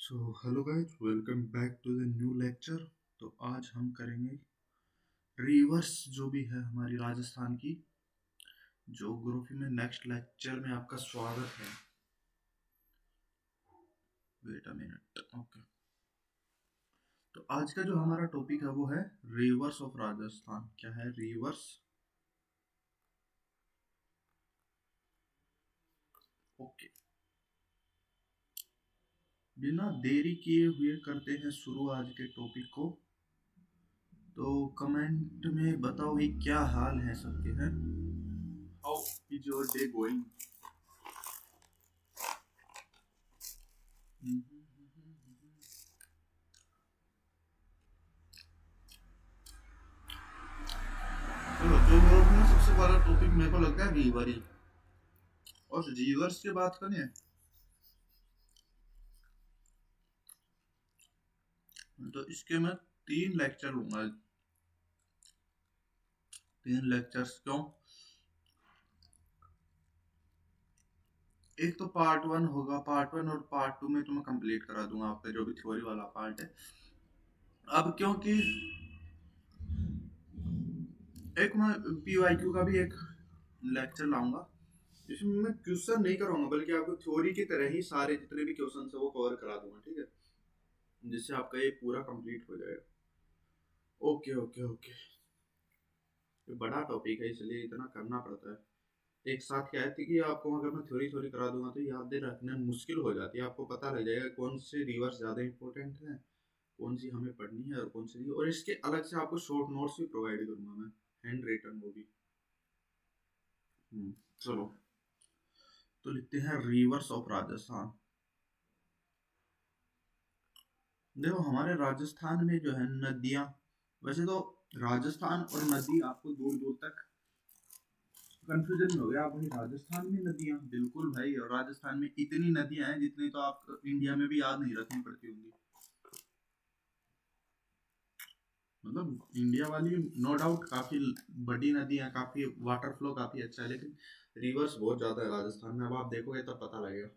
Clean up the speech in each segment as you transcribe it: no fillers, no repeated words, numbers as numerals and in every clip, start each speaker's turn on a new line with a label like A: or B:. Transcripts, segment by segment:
A: So hello guys, welcome back to the new lecture. तो आज हम करेंगे रिवर्स जो भी है हमारी राजस्थान की ज्योग्राफी में। नेक्स्ट लेक्चर में आपका स्वागत है। Wait a minute. ओके, तो आज का जो हमारा टॉपिक है वो है रिवर्स ऑफ राजस्थान। क्या है रिवर्स? ओके, बिना देरी किए हुए करते हैं शुरू आज के टॉपिक को। तो कमेंट में बताओ भाई क्या हाल है सबके हैं। How is your day going? चलो, ज्योग्राफी में सबसे बड़ा टॉपिक मेरे को लगता है रीवर ही। और रिवर्स की बात करें तो इसके मैं 3 लेक्चर लूंगा। 3 लेक्चर्स क्यों? एक तो पार्ट 1 होगा, पार्ट 1 और पार्ट 2 में तो मैं कंप्लीट करा दूंगा आपका जो भी थ्योरी वाला पार्ट है। अब क्योंकि एक मैं पीवाईक्यू का भी एक लेक्चर लाऊंगा, इसमें मैं क्वेश्चन नहीं कराऊंगा बल्कि आपको थ्योरी की तरह ही सारे जितने भी क्वेश्चन है वो कवर करा दूंगा, ठीक है, जिससे आपका ये पूरा कंप्लीट हो जाएगा। ओके ओके ओके, ये बड़ा टॉपिक है इसलिए इतना करना पड़ता है। एक साथ क्या है कि आपको अगर मैं थ्योरी थ्योरी करा दूंगा तो याद रखना मुश्किल हो जाती है। आपको पता लग जाएगा कौन से रिवर्स ज़्यादा इंपॉर्टेंट है, कौन सी हमें पढ़नी है और कौन सी नहीं। और इसके अलग से आपको शॉर्ट नोट्स भी प्रोवाइड करूंगा मैं, हैंड रिटन वो भी। चलो, तो लिखते हैं रिवर्स ऑफ राजस्थान। देखो हमारे राजस्थान में जो है नदियाँ, वैसे तो राजस्थान और नदी आपको दूर दूर तक कंफ्यूजन हो गया। भाई राजस्थान में नदियाँ, बिल्कुल भाई, और राजस्थान में इतनी नदियाँ हैं जितनी तो आप इंडिया में भी याद नहीं रखनी पड़ती होंगी। मतलब इंडिया वाली नो डाउट काफी बड़ी नदी है, काफी वाटर फ्लो काफी अच्छा है, लेकिन रिवर्स बहुत ज्यादा है राजस्थान में। अब आप देखोगे तब पता लगेगा।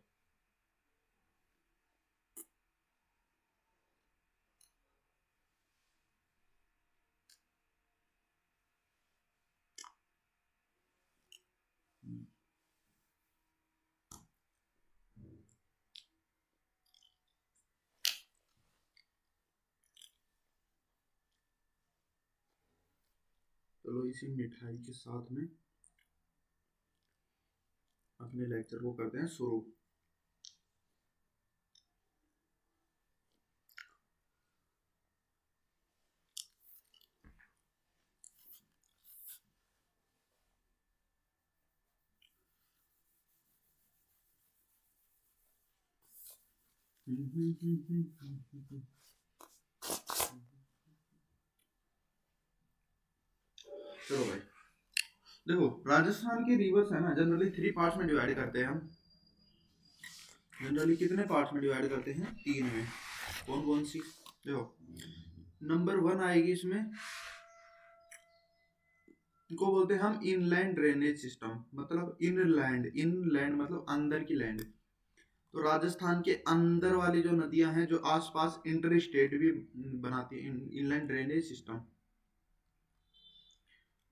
A: चलो इसी मिठाई के साथ में अपने लेक्चर को करते हैं शुरू। चलो भाई, देखो राजस्थान के रिवर्स है ना, जनरली 3 पार्ट्स में डिवाइड करते हैं हम। जनरली कितने पार्ट्स में डिवाइड करते हैं? 3 में। कौन कौन सी? देखो, नंबर 1 आएगी इसमें, इनको बोलते हैं हम इनलैंड ड्रेनेज सिस्टम। मतलब इनलैंड, इनलैंड मतलब अंदर की लैंड। तो राजस्थान के अंदर वाली जो नदियां हैं जो आसपास इंटर स्टेट भी बनाती है, इनलैंड ड्रेनेज सिस्टम।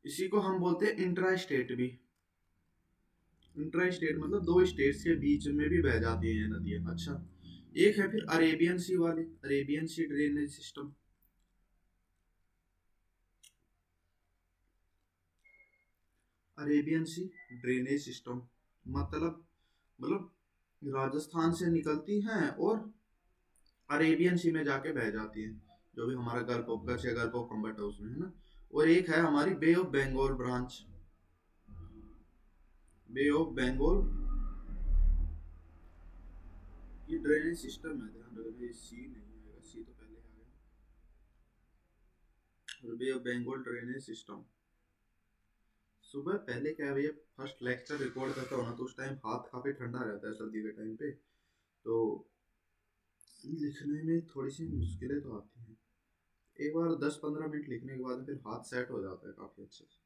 A: इसी को हम बोलते हैं इंट्रा स्टेट भी। इंट्रा स्टेट मतलब 2 स्टेट्स के बीच में भी बह जाती है ये नदियां। अच्छा, एक है फिर अरेबियन सी वाली, अरेबियन सी ड्रेनेज सिस्टम। अरेबियन सी ड्रेनेज सिस्टम मतलब राजस्थान से निकलती हैं और अरेबियन सी में जाके बह जाती हैं, जो भी हमारा गल्फ ऑफ कच्छ या गल्फ ऑफ कम्बट है उसमें, है ना। और एक है हमारी bay of Bengal branch. Bay of Bengal, ये ड्रेनेज सिस्टम है, ध्यान रखना। ये सी नहीं आएगा, सी तो पहले आ गया। और बे ऑफ बंगाल ड्रेनेज सिस्टम। सुबह पहले क्या है भैया, फर्स्ट लेक्चर रिकॉर्ड करता हूँ ना तो उस टाइम हाथ काफी ठंडा रहता है सर्दी के टाइम पे, तो लिखने में थोड़ी सी मुश्किलें तो आती हैं। एक बार 10-15 मिनट लिखने के बाद फिर हाथ सेट हो जाता है काफी अच्छे से।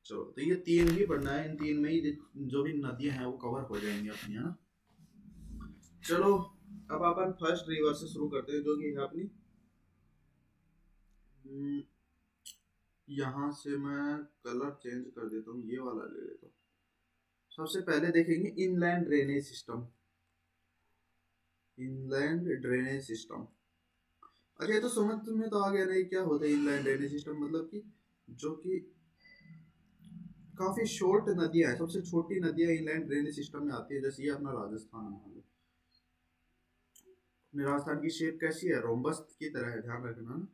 A: चलो, तो ये 3 ही पढ़ना है, इन 3 में ही जो भी नदियां हैं वो कवर हो जाएंगी अपनी, है ना। चलो, अब अपन फर्स्ट रिवर से शुरू करते हैं, जो कि है अपनी यहाँ से मैं कलर चेंज कर देता हूँ, ये वाला ले लेता हूँ। सबसे पहले देखेंगे inland drainage system. Inland drainage system, अच्छा ये तो समझ में तो आ गया नहीं क्या होता है इनलैंड ड्रेनेज सिस्टम। मतलब कि जो कि काफी शॉर्ट नदियां हैं, सबसे छोटी नदियां इनलैंड ड्रेनेज सिस्टम में आती है। जैसे ये अपना राजस्थान मान लो, अपने राजस्थान की शेप कैसी है, रोम्बस की तरह है, ध्यान रखना ना।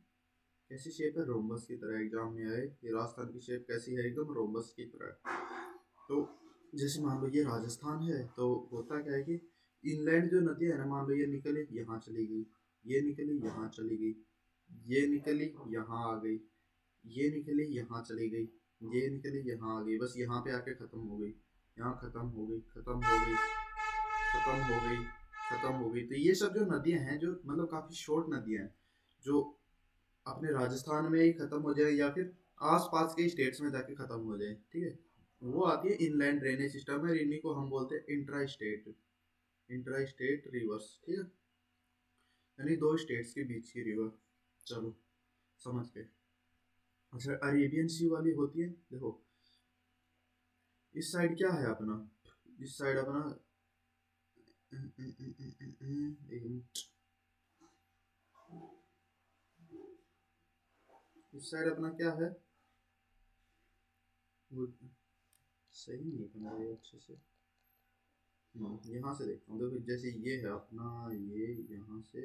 A: कैसी शेप है, रोम्बस की तरह। एग्जाम में आए ये राजस्थान की शेप कैसी है, एकदम रोम्बस की तरह। तो जैसे मान लो ये राजस्थान है, तो होता क्या है कि इनलैंड जो नदियां है ना, मान लो ये निकली यहाँ चली गई, ये निकली यहाँ चली गई, ये निकली यहाँ आ गई, ये निकली यहाँ चली गई, ये निकली यहाँ आ गई, बस यहाँ पे आके खत्म हो गई, यहाँ खत्म हो गई, खत्म हो गई, खत्म हो गई, खत्म हो गई। तो ये सब जो नदियां हैं, जो मतलब काफी शॉर्ट नदियां हैं, जो अपने राजस्थान में ही खत्म हो जाए या फिर आस पास के स्टेट्स में जाके खत्म हो जाए, ठीक है, वो आती है इनलैंड ड्रेनेज सिस्टम है। इन्हीं को हम बोलते हैं इंट्रा स्टेट रिवर्स, ठीक है, यानी दो स्टेट्स के बीच की रिवर। चलो समझ गए। अच्छा अरेबियन सी वाली होती है, देखो इस साइड क्या है अपना, इस साइड अपना इस साइड अपना क्या है, वो सही नहीं बना रही अच्छे से। यहाँ से देखता हूँ, देखो जैसे ये है अपना, ये यहाँ से,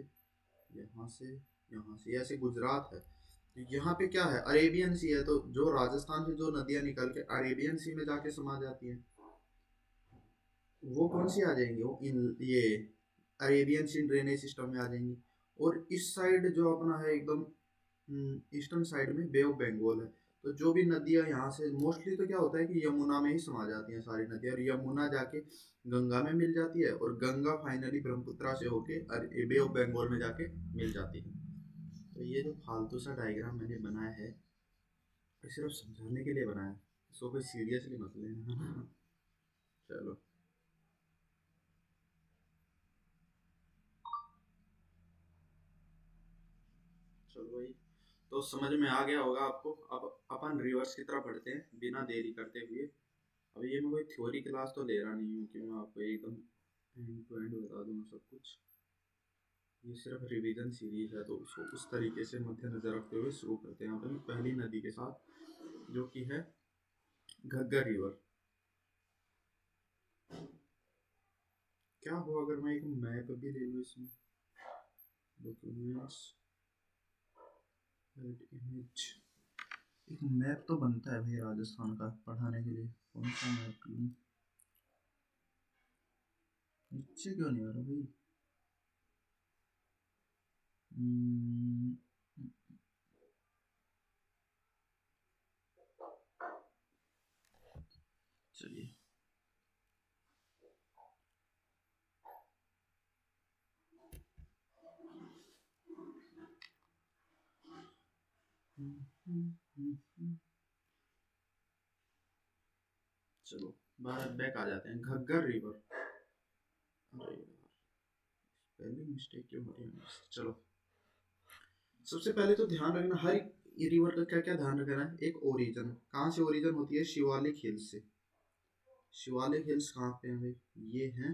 A: यहाँ से, यहाँ से ऐसे गुजरात है। तो यहाँ पे क्या है, अरेबियन सी है। तो जो राजस्थान से जो नदियाँ निकल के अरेबियन सी में जाके समा जाती हैं, वो कौन सी आ जाएंगी, वो इन ये अरेबियन सी ड्रेनेज सिस्टम में आ जाएंगी। और इस साइड जो अपना है एकदम ईस्टर्न साइड में बे ऑफ बंगाल है। तो जो भी नदियाँ यहाँ से मोस्टली तो क्या होता है कि यमुना में ही समा जाती हैं सारी नदियाँ, और यमुना जाके गंगा में मिल जाती है, और गंगा फाइनली ब्रह्मपुत्रा से होके बे ऑफ बंगाल में जाके मिल जाती है। तो ये जो फालतू सा डायग्राम मैंने बनाया है, ये सिर्फ समझाने के लिए बनाया है, इसको कोई सीरियसली मत लेना। चलो चलो भाई, तो समझ में आ गया होगा आपको। अब अपन रिवर्स की तरफ बढ़ते हैं बिना देरी करते हुए। अब ये मैं कोई थ्योरी क्लास तो ले रहा नहीं हूँ कि मैं आपको एकदम एंड टू एंड बता दूंगा सब कुछ। ये सिर्फ रिवीजन सीरीज है, तो उसको उस तरीके से मद्देनजर रखते हुए शुरू करते हैं अपनी पहली नदी के साथ, जो कि है घग्गर रिवर। क्या हो अगर मैं एक मैप भी ले लूँ इसमें, डॉक्यूमेंट्स, इमेज, एक मैप तो बनता है भाई राजस्थान का पढ़ाने के लिए। कौन सा मैप लूँ, नीचे क्यों नहीं आ रहा भाई। हम्म, चलिए चलो भारत बैक आ जाते हैं। घग्गर रिवर, अरे पहले मिस्टेक क्यों हो रही है। चलो सबसे पहले तो ध्यान रखना हर रिवर का क्या क्या ध्यान रखना है। एक ओरिजिन, कहाँ से ओरिजिन होती है, शिवालिक हिल्स से। शिवालिक हिल्स कहाँ पे हैं भाई, ये हैं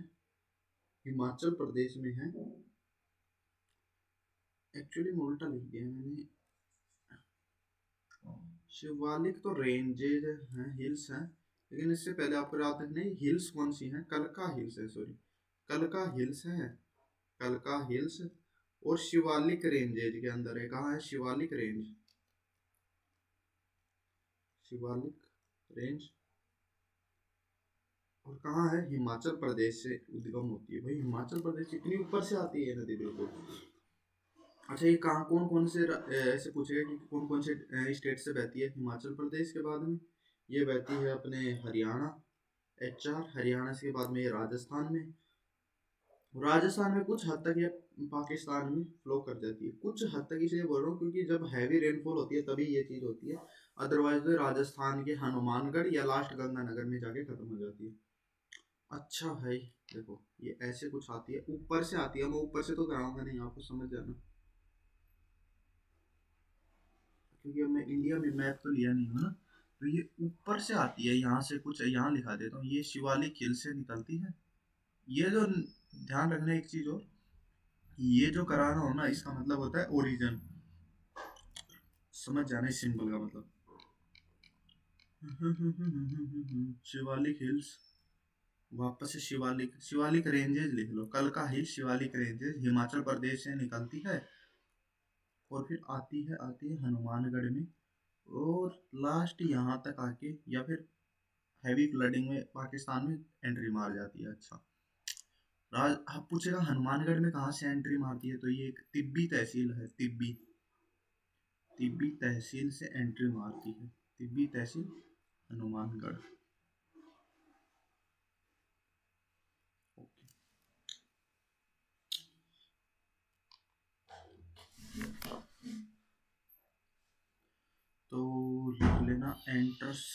A: हिमाचल प्रदेश में है। एक्चुअली में उल्टा लिख दिया मैंने, शिवालिक तो रेंजेज हैं, हिल्स हैं, लेकिन इससे पहले आपको याद रखना है हिल्स कौन सी हैं, कलका हिल्स है, सॉरी कलका हिल्स है, कलका हिल्स। और शिवालिक रेंजेज के अंदर है, कहाँ है शिवालिक रेंज, शिवालिक रेंज। और कहाँ है, हिमाचल प्रदेश से उद्गम होती है भाई, हिमाचल प्रदेश इतनी ऊपर से आती है नदी बिल्कुल। अच्छा ये कहाँ कौन कौन से ऐसे पूछेगा कि कौन कौन से स्टेट से बहती है हिमाचल प्रदेश के बाद में, ये बहती है अपने हरियाणा, HR हरियाणा के बाद में ये राजस्थान में, राजस्थान में कुछ हद तक ये पाकिस्तान में फ्लो कर जाती है। कुछ हद तक इसलिए बोल रहा हूँ क्योंकि जब हैवी रेनफॉल होती है तभी ये चीज़ होती है, अदरवाइज तो राजस्थान के हनुमानगढ़ या लास्ट गंगानगर में जाके खत्म हो जाती है। अच्छा भाई, देखो ये ऐसे कुछ आती है, ऊपर से आती है, मैं ऊपर से तो कराऊंगा नहीं, आपको समझ जाना, क्योंकि अब मैं इंडिया में मैप तो लिया नहीं हूँ ना। तो ये ऊपर से आती है, यहाँ से कुछ यहाँ लिखा देता हूँ, ये शिवालिक हिल से निकलती है। ये जो ध्यान रखना एक चीज और, ये जो करा रहा हो ना, इसका मतलब होता है ओरिजिन, समझ जाना इस सिंबल का मतलब। शिवालिक हिल्स, वापस से शिवालिक, शिवालिक रेंजेस लिख लो, कल का हिल शिवालिक रेंजेस हिमाचल प्रदेश से निकलती है, और फिर आती है हनुमानगढ़ में, और लास्ट यहाँ तक आके या फिर हैवी फ्लडिंग में पाकिस्तान में एंट्री मार जाती है। अच्छा, राज आप पूछेगा हनुमानगढ़ में कहाँ से एंट्री मारती है, तो ये एक तिब्बी तहसील है, तिब्बी, तिब्बी तहसील से एंट्री मारती है, तिब्बी तहसील हनुमानगढ़। ओके, तो लिख लेना एंटर्स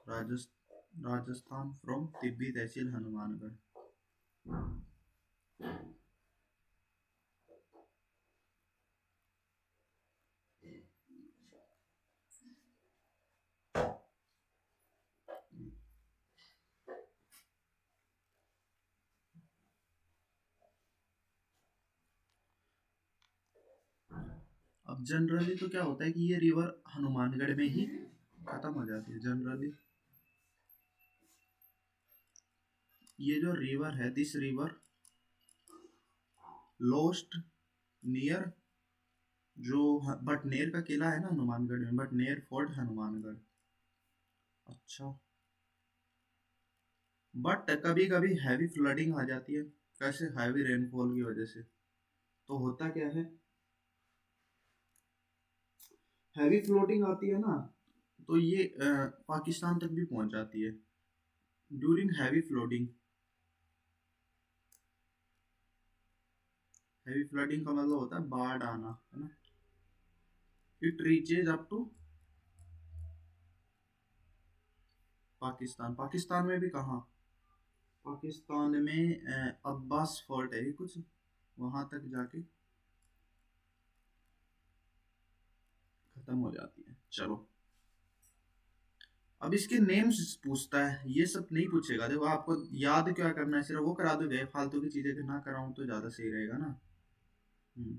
A: राजस्थान फ्रॉम तिब्बी तहसील हनुमानगढ़। अब जनरली तो क्या होता है कि ये रिवर हनुमानगढ़ में ही खत्म हो जाती है जनरली। ये जो रिवर है, दिस रिवर लोस्ट नियर, जो बटनेर का किला है ना हनुमानगढ़ में, बटनेर फोर्ट हनुमानगढ़। अच्छा, बट कभी कभी हैवी फ्लडिंग आ जाती है, कैसे, हैवी रेनफॉल की वजह से। तो होता क्या है, हैवी फ्लोटिंग आती है ना, तो ये पाकिस्तान तक भी पहुंच जाती है during heavy floating. Heavy flooding का मतलब होता है बाढ़ आना, है ना। It reaches up to Pakistan, Pakistan में भी कहाँ, पाकिस्तान में अब्बास फोर्ट है कुछ, वहां तक जाके खत्म हो जाती है। चलो, अब इसके नेम्स पूछता है, ये सब नहीं पूछेगा, देखो आपको याद क्या करना है, सिर्फ वो करा दो गए, फालतू की चीजें ना कराऊं तो ज्यादा सही रहेगा ना। हम्म,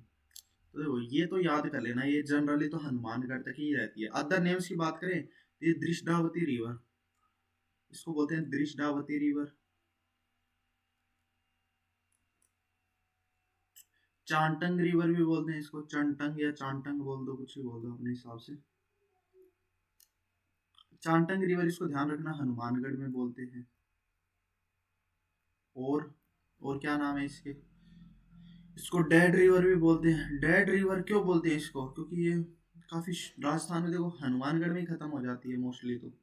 A: तो देखो ये तो याद कर लेना, ये जनरली तो हनुमानगढ़ तक ही रहती है। अदर नेम्स की बात करें तो ये दृष्टावती रिवर, इसको बोलते हैं दृष्टावती रिवर। चांटंग रिवर भी बोलते हैं इसको, चंटंग या चांटंग बोल दो, कुछ भी बोल दो अपने हिसाब से। चांटंग रिवर, इसको ध्यान रखना, हनुमानगढ़ में बोलते हैं। और और क्या नाम है इसके, इसको डेड रिवर भी बोलते हैं। डेड रिवर क्यों बोलते हैं इसको, क्योंकि ये काफी राजस्थान में देखो हनुमानगढ़ में ही खत्म हो जाती है मोस्टली तो।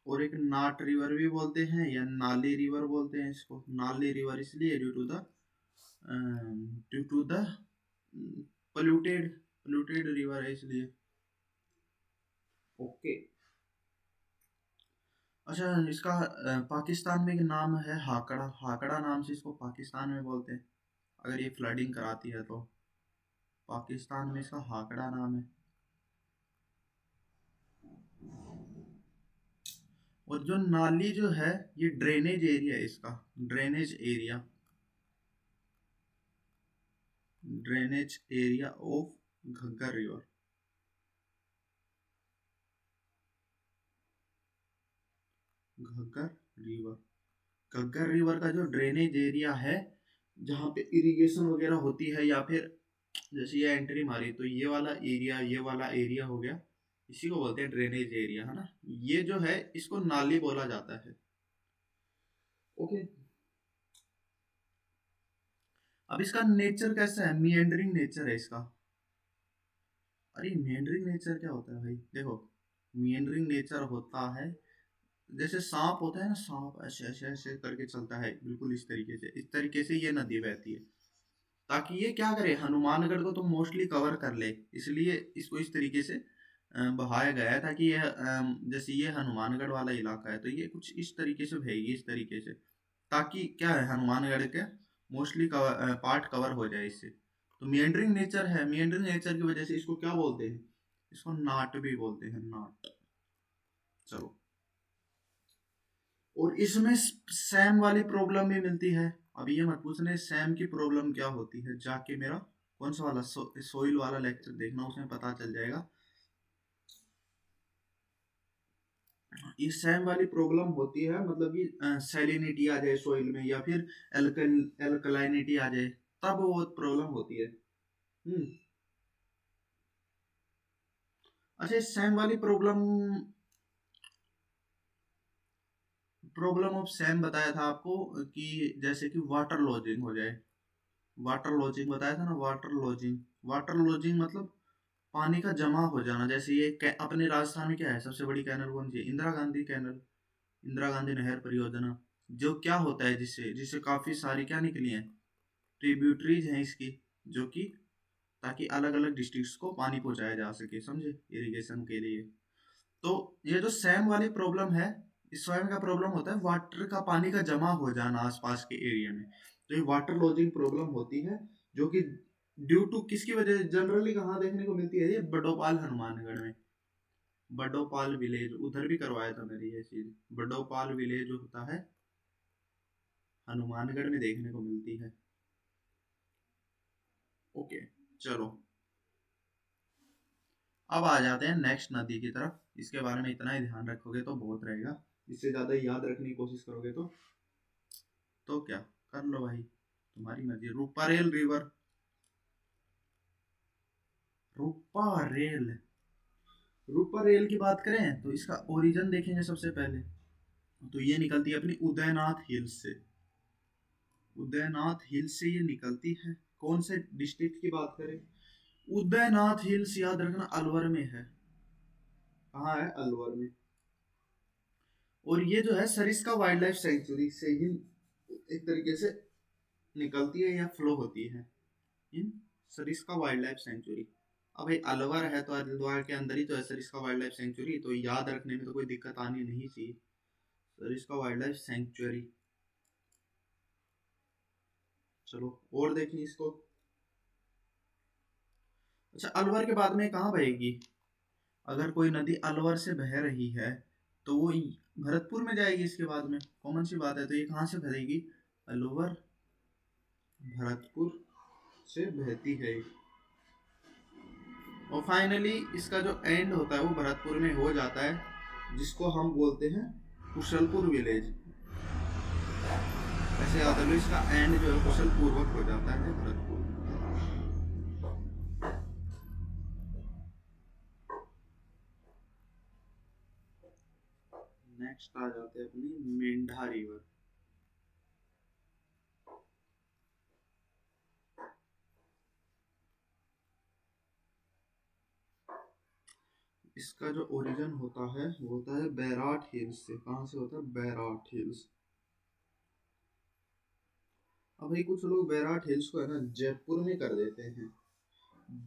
A: और एक नाट रिवर भी बोलते हैं, या नाली रिवर बोलते हैं इसको, नाली रिवर इसलिए due to the polluted, polluted river है इसलिए। ओके, अच्छा, इसका पाकिस्तान में एक नाम है हाकड़ा, हाकड़ा नाम से इसको पाकिस्तान में बोलते हैं, अगर ये फ्लडिंग कराती है तो। पाकिस्तान में इसका हाकड़ा नाम है। और जो नाली जो है, ये ड्रेनेज एरिया है इसका, drainage area, drainage area of Ghaggar river. Ghaggar river, Ghaggar river का जो ड्रेनेज एरिया है, जहाँ पे इरिगेशन वगैरह होती है, या फिर जैसे ये एंट्री मारी तो ये वाला एरिया, ये वाला एरिया हो गया, इसी को बोलते हैं ड्रेनेज एरिया, है ना। ये जो है इसको नाली बोला जाता है। ओके, अब इसका नेचर कैसा है, मिएंडरिंग नेचर है इसका। अरे मिएंडरिंग नेचर क्या होता है भाई, देखो मिएंडरिंग नेचर होता है, जैसे सांप होता है ना, सांप ऐसे ऐसे ऐसे करके चलता है, बिल्कुल इस तरीके से ये नदी बहती है, ताकि ये क्या करे, हनुमानगढ़ को तो मोस्टली कवर कर ले, इसलिए इसको इस तरीके से बहाया गया है, ताकि ये जैसे ये हनुमानगढ़ वाला इलाका है तो ये कुछ इस तरीके से बहेगी, इस तरीके से, ताकि क्या है हनुमानगढ़ के मोस्टली पार्ट कवर हो जाए इससे। तो मियंडरिंग नेचर है, मियंडरिंग नेचर की वजह से इसको क्या बोलते हैं, इसको नाट भी बोलते हैं, नाट। चलो, और इसमें सैम वाली प्रॉब्लम भी मिलती है। अब ये मत पूछने सैम की प्रॉब्लम क्या होती है, जाके मेरा कौन सा वाला सोइल वाला लेक्चर देखना, उसमें पता चल जाएगा। ये सैम वाली प्रॉब्लम होती है, मतलब कि सैलिनिटी आ जाए सोइल में, या फिर एल्कलाइनिटी आ जाए, तब वो प्रॉब्लम होती है। अच्छा, सैम वाली प्रॉब्लम, प्रॉब्लम ऑफ सैम बताया था आपको कि जैसे कि वाटर लॉजिंग हो जाए, वाटर लॉजिंग बताया था ना, वाटर लॉजिंग। वाटर लॉजिंग मतलब पानी का जमा हो जाना। जैसे ये अपने राजस्थान में क्या है, सबसे बड़ी कैनल कौन सी है, इंदिरा गांधी कैनल, इंदिरा गांधी नहर परियोजना। जो क्या होता है, जिससे जिससे काफी सारी क्या निकली हैं, ट्रिब्यूटरीज हैं इसकी, जो कि ताकि अलग अलग डिस्ट्रिक्ट्स को पानी पहुंचाया जा सके, समझे, इरिगेशन के लिए। तो ये जो सैम वाली प्रॉब्लम है, इस स्वयं का प्रॉब्लम होता है वाटर का, पानी का जमा हो जाना आसपास के एरिया में। तो ये वाटर लॉजिंग प्रॉब्लम होती है, जो कि ड्यू टू किसकी वजह जनरली कहाँ देखने को मिलती है, ये बडोपाल हनुमानगढ़ में। बडोपाल विलेज उधर भी करवाया था मैंने ये चीज। बडोपाल विलेज जो होता है हनुमानगढ़ में देखने को मिलती है। ओके, चलो अब आ जाते हैं नेक्स्ट नदी की तरफ। इसके बारे में इतना ही ध्यान रखोगे तो बहुत रहेगा, इससे ज्यादा याद रखने की कोशिश करोगे तो क्या कर लो भाई, तुम्हारी मर्जी। रूपारेल रिवर, रूपारेल, रूपारेल की बात करें तो इसका ओरिजिन देखेंगे सबसे पहले। तो ये निकलती है अपनी उदयनाथ हिल्स से, उदयनाथ हिल्स से ये निकलती है। कौन से डिस्ट्रिक्ट की बात करें, उदयनाथ हिल्स याद रखना अलवर में है। कहाँ है, अलवर में। और ये जो है सरिस्का वाइल्ड लाइफ सेंचुरी से ही एक तरीके से निकलती है या फ्लो होती है, इन सरिस्का वाइल्ड लाइफ सेंचुरी। अब भाई अलवर है तो हरिद्वार के अंदर ही तो है सरिस्का वाइल्ड लाइफ सेंचुरी, तो याद रखने में तो कोई दिक्कत आनी नहीं चाहिए। Sariska wild life sanctuary. चलो और देखें इसको। अच्छा, अलवर के बाद में कहाँ बहेगी, अगर कोई नदी अलवर से बह रही है तो वो भरतपुर में जाएगी इसके बाद में, कॉमन सी बात है। तो ये कहाँ से बहेगी, अलवर भरतपुर से बहती है। और फाइनली इसका जो एंड होता है वो भरतपुर में हो जाता है, जिसको हम बोलते हैं कुशलपुर विलेज। ऐसे याद रखो, इसका एंड जो है कुशल पूर्वक हो जाता है भरतपुर। नेक्स्ट आ जाते हैं अपनी मेंढा रिवर। इसका जो ओरिजिन होता है वो होता है बैराट हिल्स से। कहाँ से होता है, बैराट हिल्स। अब भाई कुछ लोग बैराट हिल्स को है ना जयपुर में कर देते हैं,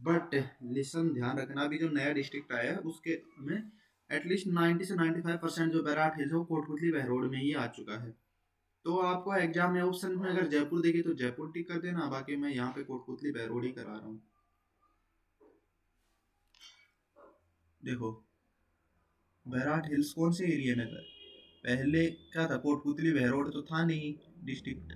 A: बट लिसन ध्यान रखना, अभी जो नया डिस्ट्रिक्ट आया है उसके में एटलीस्ट 90 से 95% जो बैराट हिल्स है वो कोटपुतली बहरोड में ही आ चुका है। तो आपको एग्जाम में ऑप्शन में अगर जयपुर देखे तो जयपुर टिक कर देना, बाकी मैं यहाँ पे कोटपुतली बहरोड ही करा रहा हूँ। देखो, बैराट हिल्स कौन से एरिया में था, पहले क्या था, कोटपुतली बहरोड तो था नहीं डिस्ट्रिक्ट।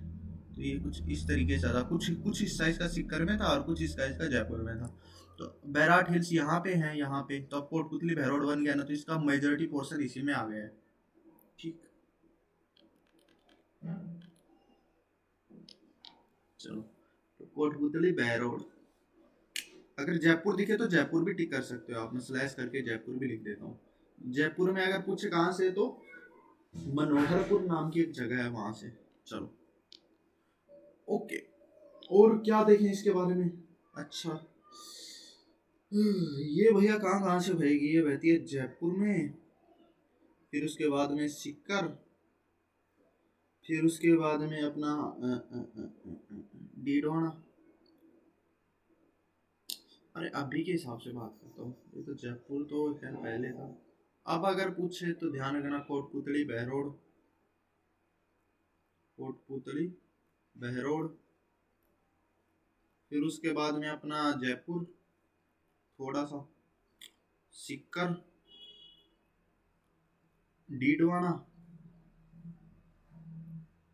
A: तो ये कुछ इस तरीके से था, कुछ कुछ हिस्सा इसका सीकर में था और कुछ हिस्सा इसका जयपुर में था। तो बैराट हिल्स यहाँ पे है, यहाँ पे तो अब कोटपुतली बहरोड बन गया ना, तो इसका मेजोरिटी पोर्शन इसी में आ गया है। ठीक, चलो, तो कोटपुतली बहरोड। अगर जयपुर दिखे तो जयपुर भी टिक कर सकते हो आप, मैं स्लैश करके जयपुर भी लिख देता हूँ। जयपुर में अगर पूछे कहाँ से तो मनोहरपुर नाम की एक जगह है वहां से। चलो ओके, और क्या देखें इसके बारे में। अच्छा, ये भैया कहाँ कहाँ से बहेगी, ये बहती है जयपुर में, फिर उसके बाद में सीकर, फिर उसके बाद में अपना डीडोना। अरे अभी के हिसाब से बात करता हूँ, ये तो जयपुर तो खैर पहले था। अब अगर पूछे तो ध्यान रखना, कोटपुतली बहरोड, कोटपुतली बहरोड, फिर उसके बाद में अपना जयपुर, थोड़ा सा सिक्कर, डीडवाना,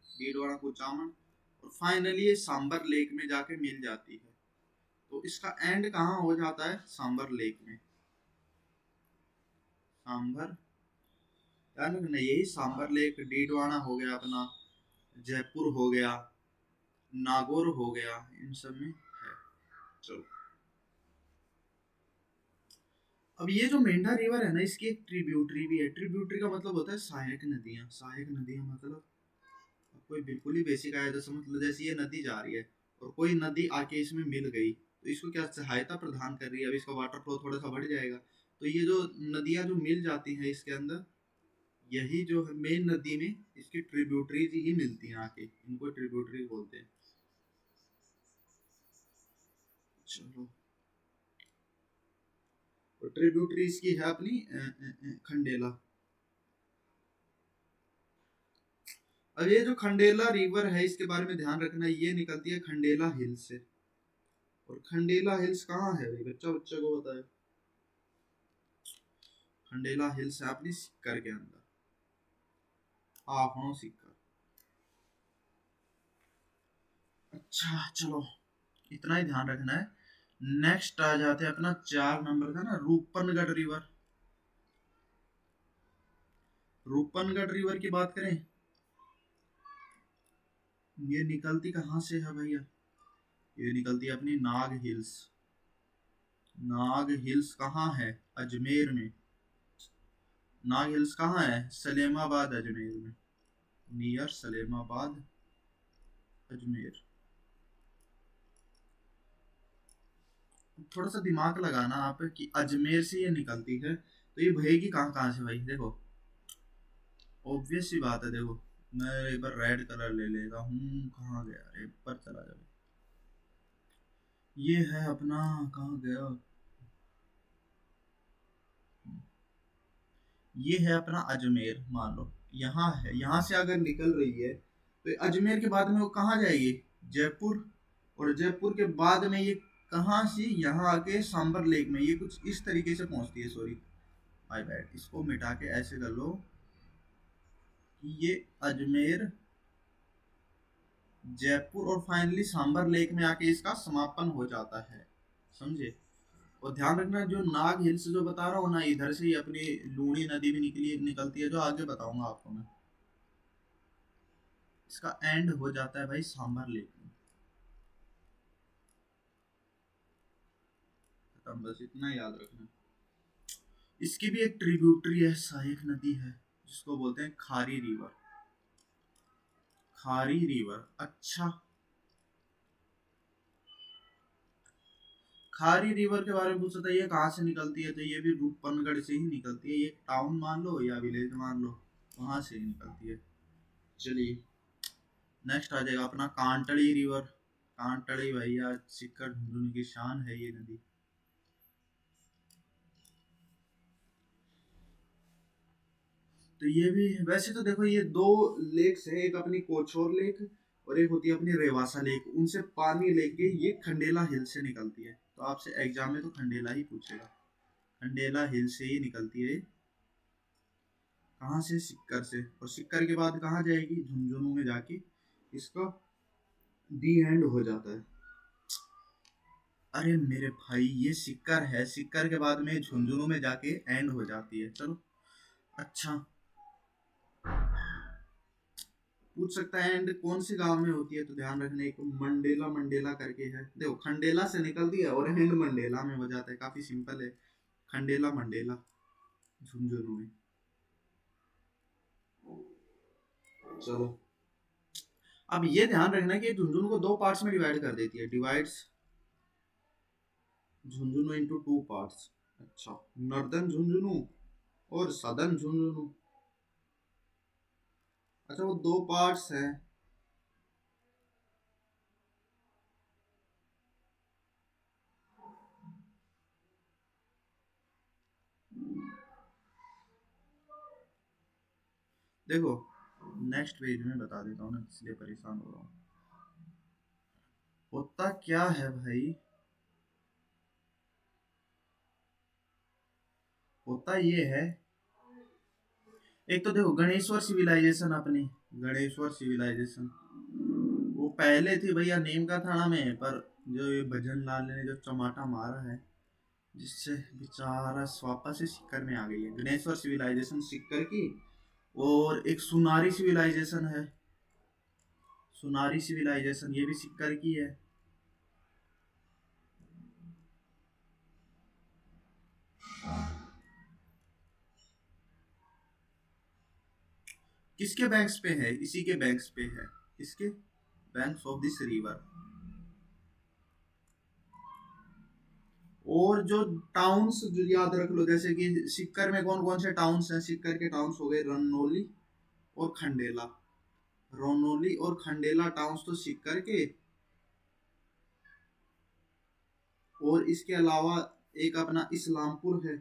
A: डीडवाना कुचामन, और फाइनली ये सांबर लेक में जाके मिल जाती है। तो इसका एंड कहाँ हो जाता है? सांबर लेक में। सांबर, यार यही सांबर लेक, डीडवाना हो गया अपना, जयपुर हो गया, नागौर हो गया, इन सब में है। चलो, अब ये जो मेंढा रिवर है ना, इसकी एक ट्रिब्यूटरी भी है। ट्रिब्यूटरी का मतलब होता है सहायक नदियां। सहायक नदियां मतलब कोई बिल्कुल ही बेसिक आया, जैसे मतलब जैसे ये नदी जा रही है और कोई नदी आके इसमें मिल गई, तो इसको क्या सहायता प्रदान कर रही है, अब इसका वाटर फ्लो थोड़ा सा बढ़ जाएगा। तो ये जो नदियां जो मिल जाती हैं इसके अंदर, यही जो है मेन नदी में इसकी ट्रिब्यूटरीज ही मिलती हैं आके, इनको ट्रिब्यूटरी बोलते हैं। चलो, तो ट्रिब्यूटरी इसकी है अपनी खंडेला। अब ये जो खंडेला रिवर है, इसके बारे में ध्यान रखना, ये निकलती है खंडेला हिल से। और खंडेला हिल्स कहाँ है भाई, बच्चा बच्चा को बताए। खंडेला हिल्स है अपनी सिक्कर के अंदर, आखों सिक्कर। अच्छा चलो, इतना ही ध्यान रखना है। नेक्स्ट आ जाते हैं अपना 4 नंबर का ना, रूपनगढ़ रिवर। रूपनगढ़ रिवर की बात करें, ये निकलती कहाँ से है भैया? ये निकलती है अपनी नाग हिल्स। नाग हिल्स कहाँ है? अजमेर में। नाग हिल्स कहाँ है? सलेमाबाद अजमेर में, नियर सलेमाबाद अजमेर। थोड़ा सा दिमाग लगाना आप कि अजमेर से ये निकलती है, तो ये बहेगी कहाँ कहाँ से भाई? देखो, ऑब्वियस सी बात है। देखो, मैं एक बार रेड कलर ले लेता हूँ, कहाँ गया? अरे पर चला जाए, ये है अपना, कहाँ गया? ये है अपना अजमेर, मान लो यहाँ है। यहाँ से अगर निकल रही है तो ये अजमेर के बाद में वो कहाँ जाएगी? जयपुर। और जयपुर के बाद में ये कहाँ से यहाँ आके सांबर लेक में ये कुछ इस तरीके से पहुंचती है। सॉरी, माय बैड, इसको मिटा के ऐसे कर लो कि ये अजमेर, जयपुर और फाइनली सांबर लेक में आके इसका समापन हो जाता है। समझे? और ध्यान रखना, जो नाग हिल्स जो बता रहा हूँ ना, इधर से ही अपनी लूणी नदी भी निकलती है, जो आगे बताऊंगा आपको मैं। इसका एंड हो जाता है भाई सांबर लेक में। खत्म, बस इतना याद रखना। इसकी भी एक ट्रिब्यूटरी है, सहायक नदी है, जिसको बोलते हैं खारी रिवर। खारी रिवर, अच्छा। खारी रिवर के बारे में पूछा था, ये कहाँ से निकलती है? तो ये भी रूपनगढ़ से ही निकलती है। ये टाउन मान लो या विलेज मान लो, वहां से ही निकलती है। चलिए, नेक्स्ट आ जाएगा अपना कांटड़ी रिवर। कांटड़ी भैया सिक्कर झुंझुनू की शान है ये नदी। तो ये भी, वैसे तो देखो ये दो लेक्स हैं, एक अपनी कोचोर लेक और एक होती है अपनी रेवासा लेक। उनसे पानी लेके ये खंडेला हिल से निकलती है। तो आपसे एग्जाम में तो खंडेला ही पूछेगा। खंडेला हिल से ही निकलती है। कहाँ से? सिक्कर से। और सिक्कर के बाद कहाँ जाएगी? झुंझुनू में जाके इसका दी एंड हो जाता है। अरे मेरे भाई, ये सिक्कर है, सिक्कर के बाद में झुंझुनू में जाके एंड हो जाती है। चलो, अच्छा, पूछ सकता है एंड कौन से गांव में होती है? तो ध्यान रखने, एक मंडेला, मंडेला करके है। देखो, खंडेला से निकलती है और एंड मंडेला में हो जाता है। काफी सिंपल है, खंडेला मंडेला, झुंझुनू में। चलो, अब ये ध्यान रखना कि झुंझुनू को दो पार्ट्स में डिवाइड कर देती है, divides Jhunjhunu into two parts. अच्छा, नॉर्दर्न झुंझुनू और सदर्न झुंझुनू। अच्छा, वो दो पार्ट्स हैं। देखो नेक्स्ट पेज में बता देता हूँ ना, इसलिए परेशान हो रहा हूँ। होता क्या है भाई, होता ये है, एक तो देखो गणेश्वर सिविलाइजेशन, अपनी गणेश्वर सिविलाइजेशन वो पहले थी भैया, नेम का था नाम है, पर जो ये भजन लाल ने जो चमाटा मारा है, जिससे बेचारा वापस से सिक्कर में आ गई है। गणेश्वर सिविलाइजेशन सिक्कर की, और एक सुनारी सिविलाइजेशन है, सुनारी सिविलाइजेशन ये भी सिक्कर की है। किसके बैंक्स पे है, इसी के बैंक्स पे है, किसके, बैंक्स ऑफ दिस रिवर। और जो टाउन्स जो याद रख लो, जैसे कि सिक्कर में कौन कौन से टाउन्स हैं, सिक्कर के टाउन्स हो गए रनौली और खंडेला। रनौली और खंडेला टाउन्स तो सिक्कर के, और इसके अलावा एक अपना इस्लामपुर है,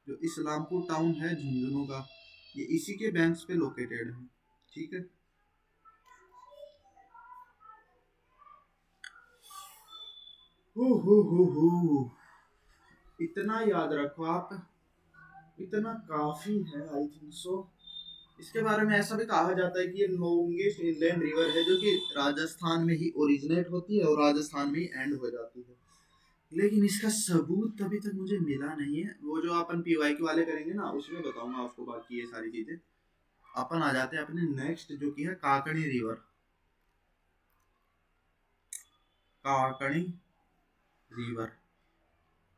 A: जो इस्लामपुर टाउन है झुंझुनू का, ये इसी के बैंक्स पे लोकेटेड है। ठीक है, हो इतना याद रखो आप, इतना काफी है आई थिंक सो। इसके बारे में ऐसा भी कहा जाता है कि ये लॉन्गेस्ट इनलैंड रिवर है, जो कि राजस्थान में ही ओरिजिनेट होती है और राजस्थान में ही एंड हो जाती है। लेकिन इसका सबूत अभी तक मुझे मिला नहीं है। वो जो अपन पीवाईक्यू वाले करेंगे ना, उसमें बताऊंगा आपको बाकी ये सारी चीजें। अपन आ जाते हैं अपने नेक्स्ट, जो कि है काकणी रिवर। काकणी रिवर,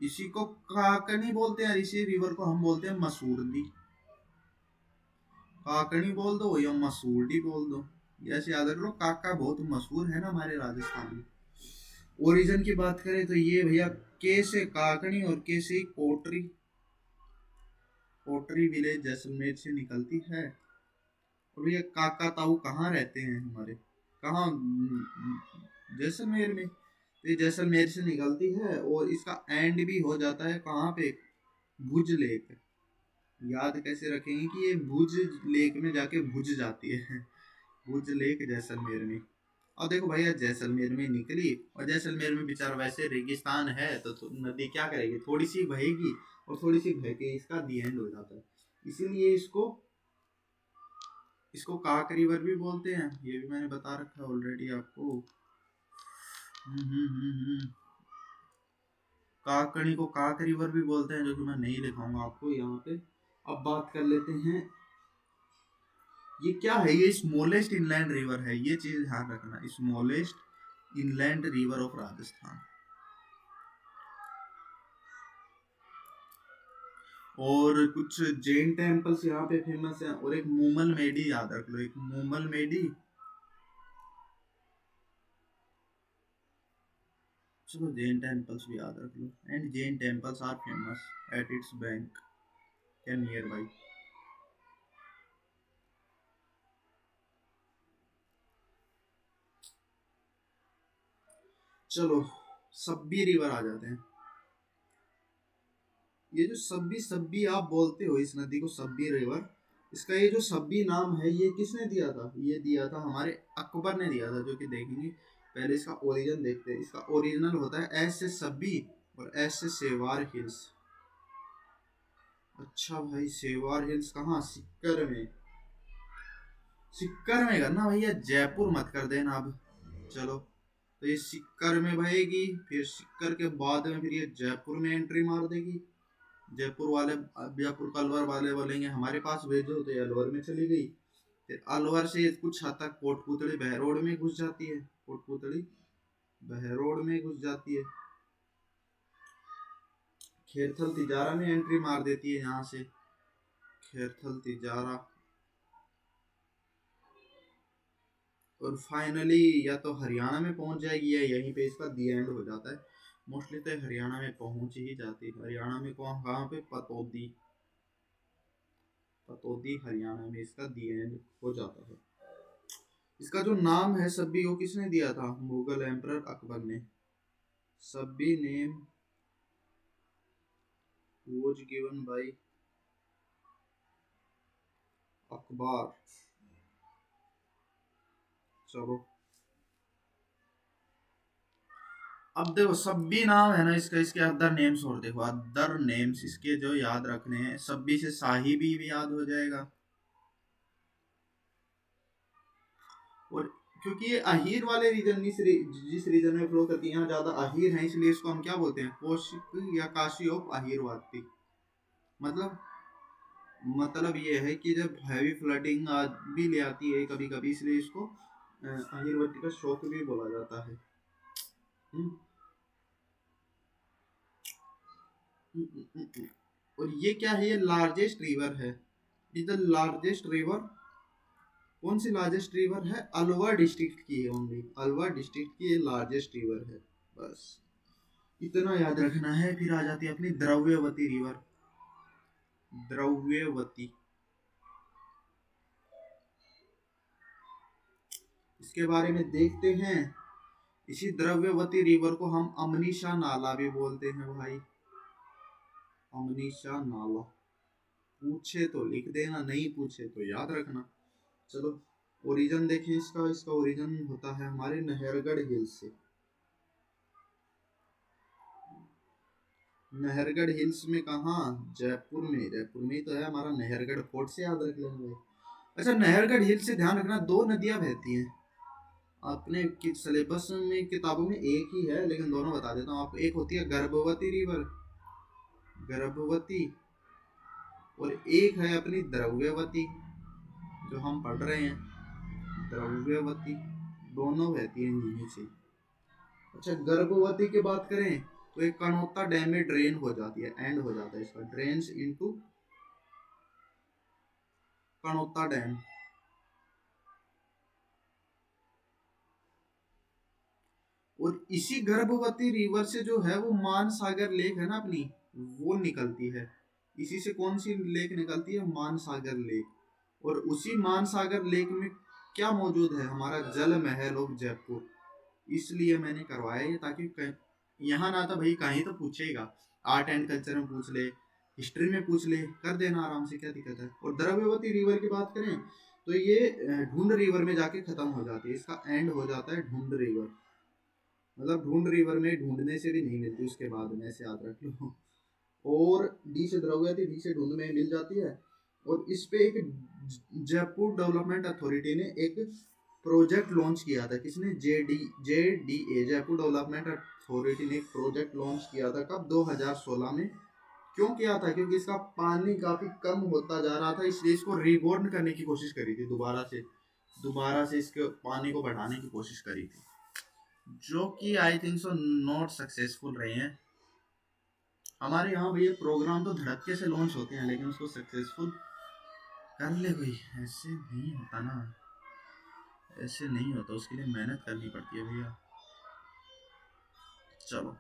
A: इसी को काकनी बोलते हैं, इसी रिवर को हम बोलते हैं मसूरडी। काकनी बोल दो या मसूरडी बोल दो, ऐसे याद रख लो। काका बहुत मशहूर है ना हमारे राजस्थान में। ओरिजिन की बात करें तो ये भैया के से काकनी और के से कोटरी, कोटरी विलेज जैसलमेर से निकलती है। और भैया काका ताऊ कहाँ रहते हैं हमारे, कहाँ, जैसलमेर में। तो ये जैसलमेर से निकलती है और इसका एंड भी हो जाता है कहाँ पे, भुज लेक। याद कैसे रखेंगे कि ये भुज लेक में जाके भुज जाती है, भुज लेक जैसलमेर में। और देखो भैया जैसलमेर में निकली, और जैसलमेर में बेचारा वैसे रेगिस्तान है, तो नदी क्या करेगी, थोड़ी सी बहेगी और थोड़ी सी बह के इसका दी एंड हो जाता है। इसीलिए इसको इसको काक रिवर भी बोलते हैं, ये भी मैंने बता रखा है ऑलरेडी आपको। काकणी को काक रिवर भी बोलते हैं, जो कि मैं नहीं लिखाऊंगा आपको यहाँ पे। अब बात कर लेते हैं, ये क्या है, ये स्मॉलेस्ट इनलैंड रिवर है, ये चीज ध्यान रखना, smallest inland river of Rajasthan. और कुछ जैन टेम्पल्स यहाँ पे फेमस हैं, और एक मूमल मेडी याद रख लो, एक मूमल मेडी। चलो जैन टेम्पल्स भी याद रख लो, and Jain temples are famous at its bank या नियर बाई। चलो सब्बी रिवर आ जाते हैं। ये जो सब्बी सब्बी आप बोलते हो इस नदी को, सब्बी रिवर, इसका ये जो सब्बी नाम है, ये किसने दिया था, ये दिया था हमारे अकबर ने दिया था, जो कि देखेंगे। पहले इसका ओरिजिन देखते हैं। इसका ओरिजिनल होता है एस से सब्बी और एस से सेवार हिल्स। अच्छा भाई, सेवार हिल्स कहाँ, सिक्कर में, सिक्कर में करना भैया, जयपुर मत कर देना अब। चलो, तो ये सिक्कर में बहेगी, फिर सिक्कर के बाद में फिर ये जयपुर में एंट्री मार देगी। जयपुर वाले, जयपुर का अलवर वाले बोलेंगे हमारे पास भेजो, तो ये अलवर में चली गई। फिर अलवर से कुछ हद तक कोटपुतली बहरोड में घुस जाती है, कोटपुतली बहरोड में घुस जाती है। खेरथल तिजारा में एंट्री मार देती है यहाँ से, खेरथल तिजारा। और फाइनली या तो हरियाणा में पहुंच जाएगी, या यहीं पे इसका दी एंड हो जाता है। मोस्टली तो हरियाणा में पहुंच ही जाती है। हरियाणा में कहाँ पे, पतौदी, पतौदी हरियाणा में इसका दी एंड हो जाता है। इसका जो नाम है सब्बी, वो किसने दिया था, मुगल एम्परर अकबर ने। सब्बी नेम वाज गिवन बाय अखबार। चलो अब देखो सब्बी नाम है ना इसका, इसके अदर नेम्स और देखो अदर नेम्स इसके जो याद रखने हैं, सब्बी से शाही भी याद हो जाएगा। और क्योंकि ये अहीर वाले रीजन जिस रीजन में फ्लो करती है यहाँ ज्यादा अहीर है, इसलिए इसको हम क्या बोलते हैं, कौशिक या काशी ऑफ अहीरवादी। मतलब मतलब ये है कि जब हैवी फ्लडिंग भी ले आती है कभी कभी, इसलिए इसको अहीरवती का शौक भी बोला जाता है। हम्म, और ये क्या है, ये लार्जेस्ट रिवर है। Is the largest river. कौन सी लार्जेस्ट रिवर है, अलवर डिस्ट्रिक्ट की है, ओनली अलवर डिस्ट्रिक्ट की ये लार्जेस्ट रिवर है। बस इतना याद रखना है। फिर आ जाती है अपनी द्रव्यवती रिवर। द्रव्यवती, इसके बारे में देखते हैं। इसी द्रव्यवती रिवर को हम अमनीशा नाला भी बोलते हैं भाई, अमनीशा नाला। पूछे तो लिख देना, नहीं पूछे तो याद रखना। चलो ओरिजिन देखें इसका। इसका ओरिजिन होता है हमारे नहरगढ़ हिल से। नहरगढ़ हिल्स में कहाँ, जयपुर में। जयपुर में ही तो है हमारा नहरगढ़ फोर्ट, से याद रख लेना भाई। अच्छा नहरगढ़ हिल से ध्यान रखना, दो नदियां बहती हैं अपने सिलेबस में, किताबों में एक ही है लेकिन दोनों बता देता हूँ आपको। एक होती है गर्भवती रिवर, गर्भवती, और एक है अपनी द्रव्यवती जो हम पढ़ रहे हैं, द्रव्यवती। दोनों बहती हैं यहीं से। अच्छा गर्भवती की बात करें तो एक कनौता डैम में ड्रेन हो जाती है, एंड हो जाता है इसका, ड्रेन्स इनटू कनौता डैम। और इसी गर्भवती रिवर से जो है वो मानसागर लेक है ना अपनी, वो निकलती है। इसी से कौन सी लेक निकलती है, मानसागर लेक। और उसी मानसागर लेक में क्या मौजूद है, हमारा जल महल ऑफ जयपुर। इसलिए मैंने करवाया ये, ताकि यहाँ ना तो भाई कहीं तो पूछेगा, आर्ट एंड कल्चर में पूछ ले, हिस्ट्री में पूछ ले, कर देना आराम से, क्या दिक्कत है। और द्रव्यवती रिवर की बात करें तो ये ढूंढ रिवर में जाके खत्म हो जाती है, इसका एंड हो जाता है ढूंढ रिवर। मतलब ढूंढ रिवर में ढूंढने से भी नहीं मिलती उसके बाद में, ऐसे याद रख लो। और डी से द्रव्यवती, डी से ढूंढ में मिल जाती है। और इस पे एक जयपुर डेवलपमेंट अथॉरिटी ने एक प्रोजेक्ट लॉन्च किया था। किसने, जेडीए, जयपुर डेवलपमेंट अथॉरिटी ने एक प्रोजेक्ट लॉन्च किया था। कब, 2016 में। क्यों किया था, क्योंकि इसका पानी काफी कम होता जा रहा था, इसलिए इसको रिबोर्न करने की कोशिश करी थी, दोबारा से इसके पानी को बढ़ाने की कोशिश करी थी, जो कि I think so not successful रहे हैं। हमारे यहाँ भैया प्रोग्राम तो धड़क्के से लॉन्च होते हैं लेकिन उसको सक्सेसफुल कर ले भाई, ऐसे नहीं होता ना, ऐसे नहीं होता, उसके लिए मेहनत करनी पड़ती है भैया। चलो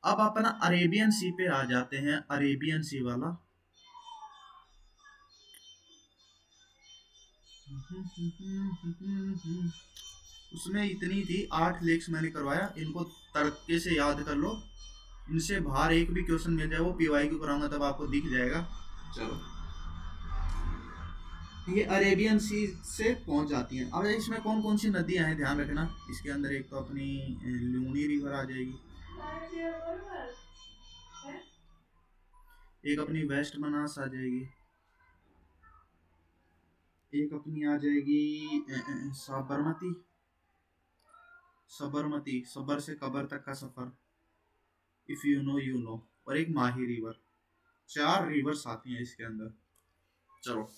A: अब अपना अरेबियन सी पे आ जाते हैं, अरेबियन सी वाला। उसमें इतनी थी 8 लेक्स मैंने करवाया, इनको तड़के से याद कर लो, इनसे बाहर एक भी क्वेश्चन मिल जाए वो पीवाई क्यू कराऊंगा तब आपको दिख जाएगा। चलो ये अरेबियन सी से पहुंच जाती हैं। अब इसमें कौन कौन सी नदियां हैं ध्यान रखना, इसके अंदर एक तो अपनी लूनी रिवर आ जाएगी, एक अपनी वेस्ट मनास आ जाएगी, एक अपनी आ जाएगी साबरमती, सबरमती, सबर से कबर तक का सफर, if you know you know, और एक माही रिवर। 4 रिवर्स आती हैं इसके अंदर। चलो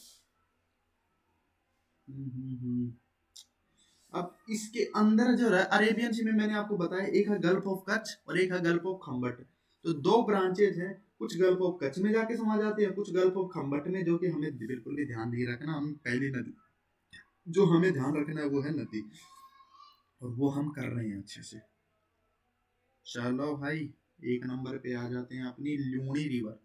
A: अब इसके अंदर जो है अरेबियन सी में मैंने आपको बताया, एक है गल्फ ऑफ कच्छ और एक है गल्फ ऑफ खम्बट। तो 2 ब्रांचेज हैं, कुछ गल्फ ऑफ कच्छ में जाके समा जाते हैं, कुछ गल्फ ऑफ खम्बट में, जो कि हमें बिल्कुल भी ध्यान नहीं रखना। हम पहली नदी जो हमें ध्यान रखना है वो है नदी, और वो हम कर रहे हैं अच्छे से। चलो भाई एक नंबर पे आ जाते हैं अपनी लूनी रिवर,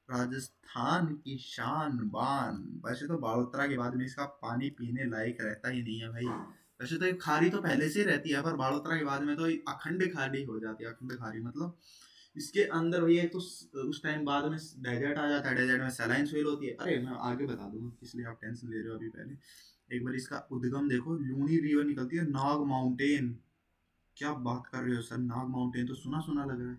A: राजस्थान की शान बान। वैसे तो बाड़ोतरा के बाद में इसका पानी पीने लायक रहता ही नहीं है भाई। वैसे तो ये खारी तो पहले से ही रहती है, पर बाड़ोतरा के बाद में तो अखंड खारी हो जाती है, अखंड खारी मतलब इसके अंदर भैया तो उस टाइम बाद में डेजर्ट आ जाता है, डेजर्ट में सैलाइन सोइल होती है। अरे मैं आगे बता दूंगा, इसलिए आप टेंशन ले रहे हो अभी। पहले एक बार इसका उद्गम देखो, लूनी रिवर निकलती है नाग माउंटेन। क्या बात कर रहे हो सर, नाग माउंटेन तो सुना सुना लग रहा है।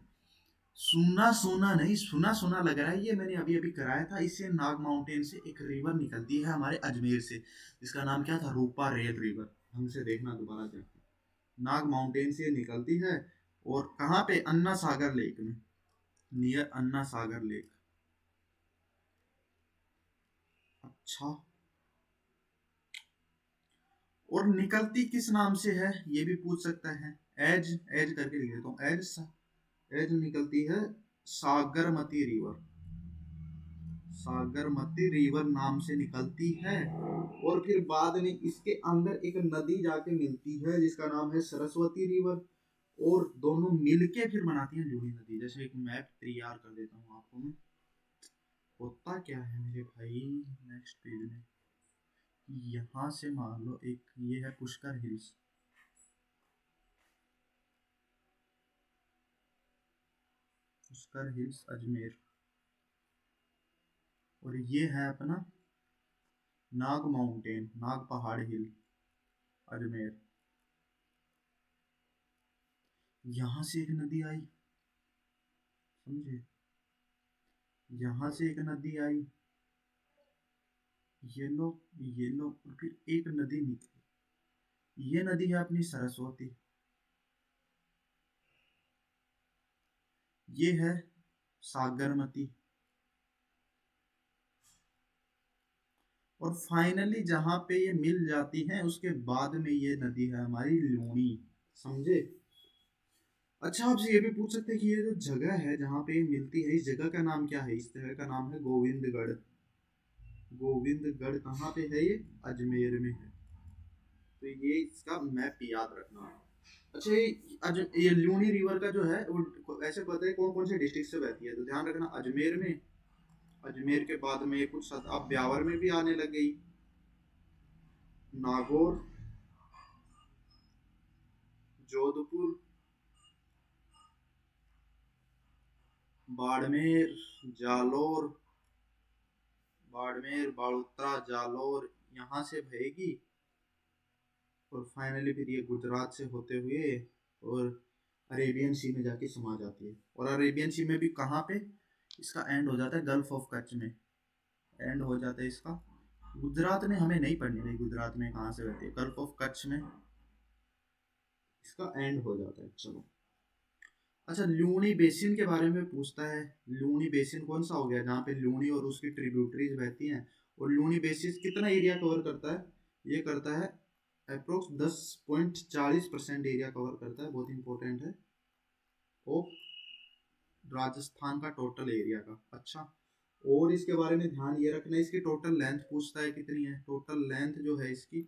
A: सुना सुना नहीं, सुना सुना लग रहा है, ये मैंने अभी अभी कराया था। इससे नाग माउंटेन से एक रिवर निकलती है हमारे अजमेर से, जिसका नाम क्या था, रूपा रेल रिवर। हमसे देखना दोबारा जाके, नाग माउंटेन से निकलती है। और कहाँ पे, अन्ना सागर लेक में, नियर अन्ना सागर लेक। अच्छा, और निकलती किस नाम से है ये भी पूछ सकता है। एज, एज करके लिख देता हूँ, एज निकलती है सागरमती रिवर। सागरमती रिवर नाम से निकलती है। और फिर बाद में इसके अंदर एक नदी जाके मिलती है जिसका नाम है सरस्वती रिवर। और दोनों मिलके फिर बनाती हैं लूनी नदी। जैसे एक मैप तैयार कर देता हूँ आपको मैं। होता क्या है मेरे भाई, नेक्स्ट पेज में यहाँ से मान लो एक ये है पुष्कर हिल्स, पुष्कर हिल्स अजमेर। और ये है अपना नाग माउंटेन, नाग पहाड़ हिल अजमेर। यहाँ से एक नदी आई, समझे, यहाँ से एक नदी आई, ये लो, ये लो, और फिर एक नदी निकली। ये नदी है अपनी सरस्वती। ये है सागरमती। और फाइनली जहां पे ये मिल जाती हैं उसके बाद में ये नदी है हमारी लूनी, समझे। अच्छा, आपसे ये भी पूछ सकते हैं कि ये जो जगह है जहाँ पे ये मिलती है, इस जगह का नाम क्या है। इस जगह का नाम है गोविंदगढ़। गोविंदगढ़ कहाँ पे है, ये अजमेर में है। तो ये इसका मैप याद रखना। अच्छा, ये लूनी रिवर का जो है वो ऐसे पता है कौन कौन से डिस्ट्रिक्ट से बहती है, तो ध्यान रखना। अजमेर में, अजमेर के बाद में ये कुछ अब ब्यावर में भी आने लग गई, नागौर, जोधपुर, बाड़मेर, जालोर, बाड़मेर, बाड़ोतरा, जालोर, यहाँ से बहेगी। और फाइनली फिर ये गुजरात से होते हुए और अरेबियन सी में जाके समा जाती है। और अरेबियन सी में भी कहाँ पे इसका एंड हो जाता है, गल्फ ऑफ कच्छ में एंड हो जाता है इसका। गुजरात में हमें नहीं पढ़नी भाई, गुजरात में कहाँ से रहती है, गल्फ ऑफ कच्छ में इसका एंड हो जाता है। चलो, अच्छा, लूनी बेसिन के बारे में पूछता है। लूनी बेसिन कौन सा हो गया, जहाँ पे लूनी और उसकी ट्रिब्यूटरीज बहती हैं। और लूनी बेसिन कितना एरिया कवर करता है, ये करता है अप्रोक्स 10.40% एरिया कवर करता है, बहुत इंपॉर्टेंट है। ओ, राजस्थान का टोटल एरिया का। अच्छा, और इसके बारे में ध्यान ये रखना है, इसकी टोटल लेंथ पूछता है कितनी है। टोटल लेंथ जो है इसकी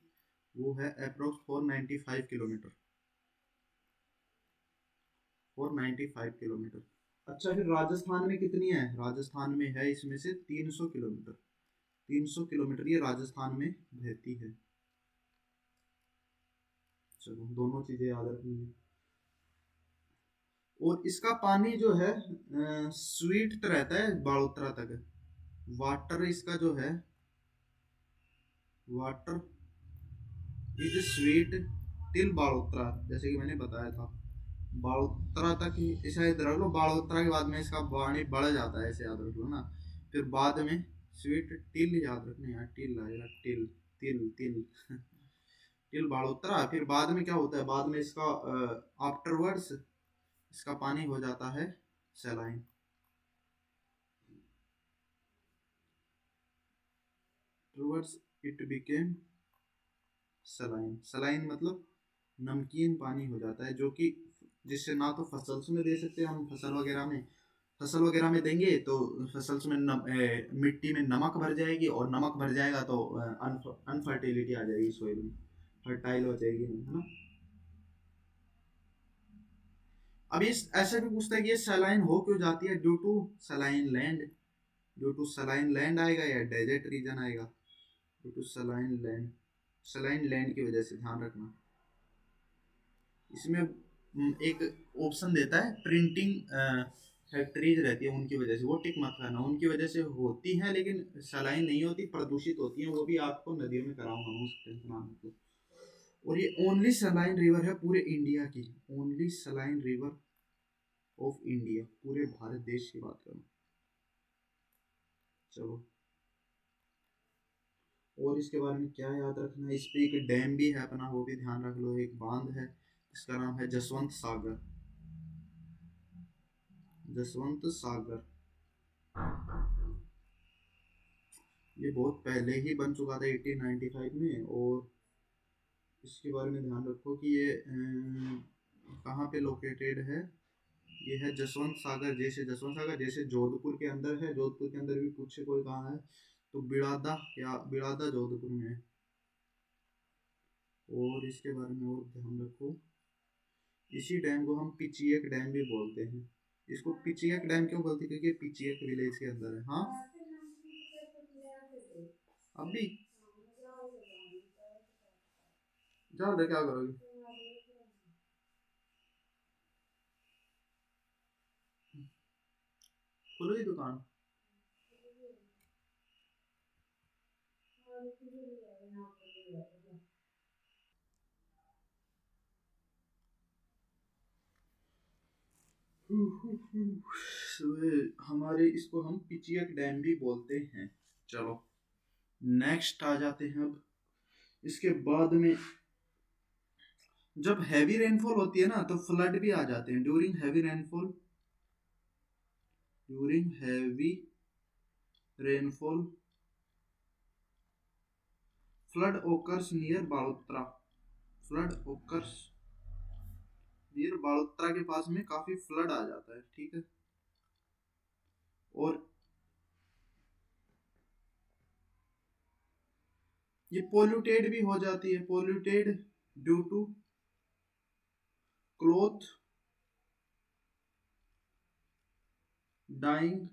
A: वो है अप्रोक्स 495 किलोमीटर, 495 किलोमीटर। अच्छा, फिर राजस्थान में कितनी है, राजस्थान में है इसमें से 300 किलोमीटर। 300 किलोमीटर ये राजस्थान में बहती है। चलो, दोनों चीजें याद रखनी है। और इसका पानी जो है स्वीट तो रहता है बाड़ोतरा तक। वाटर इसका जो है, वाटर इज स्वीट टिल बाड़ोतरा, जैसे कि मैंने बताया था। बाड़ोतरा तक ही शायद रख लो, बाड़ोतरा के बाद में इसका पानी बढ़ जाता है, ऐसे याद रख लो ना। फिर बाद में स्वीट टिल याद रखना यार, टिल आएगा, टिल, तिल तिल टिल बाड़ोतरा। फिर बाद में क्या होता है, बाद में इसका आफ्टरवर्ड्स इसका पानी हो जाता है saline. Afterwards it became saline. Saline मतलब नमकीन पानी हो जाता है, जो कि जिससे ना तो फसल में दे सकते हैं हम, फसल वगैरह में देंगे तो फसल में मिट्टी में नमक भर जाएगी, और नमक भर जाएगा तो अनफर्टिलिटी आ जाएगी सोइल में, फर्टाइल हो जाएगी नहीं, है ना। अब इस ऐसे भी पूछता है कि ये सलाइन हो क्यों जाती है, due to saline land. Due to saline land आएगा या डेजर्ट रीजन आएगा। Due to saline land, saline land की वजह से, ध्यान रखना। इसमें एक ऑप्शन देता है प्रिंटिंग फैक्ट्रीज रहती है उनकी वजह से, वो टिक मत खाना, उनकी वजह से होती हैं लेकिन सलाइन नहीं होती, प्रदूषित होती हैं, वो भी आपको नदियों में कराऊंगा मैं, उस टेंशन आने को। और ये ओनली सलाइन रिवर है पूरे इंडिया की, only saline river of India, पूरे भारत देश की बात करूँ। चलो, और इसके बारे में क्या याद रखना है, इस पे एक डैम भी है अपना, वो भी ध्यान रख लो, एक बांध है, इसका नाम है जसवंत सागर। जसवंत सागर, ये बहुत पहले ही बन चुका था 1895 में। और इसके बारे में ध्यान रखो कि ये कहाँ पे लोकेटेड है। ये है जसवंत सागर, जैसे जसवंत सागर जैसे जोधपुर के अंदर है, जोधपुर के अंदर भी पूछे कोई कहाँ है तो बिड़ादा, या बिड़ादा जोधपुर में है। और इसके बारे में और ध्यान रखो, इसी डैम को हम पिचियक डैम भी बोलते हैं। इसको पिचियक डैम क्यों बोलते हैं, क्योंकि पिचियक विलेज के अंदर है। हाँ, अभी जाओ क्या करोगे। खोलोगी दुकान। हमारे इसको हम पिचियक डैम भी बोलते हैं। चलो, नेक्स्ट आ जाते हैं अब। इसके बाद में जब हैवी रेनफॉल होती है ना तो फ्लड भी आ जाते हैं। During heavy rainfall, during heavy rainfall flood occurs near Balotra, flood occurs near Balotra के पास में काफी फ्लड आ जाता है, ठीक है। और ये पोल्यूटेड भी हो जाती है, polluted due to cloth dyeing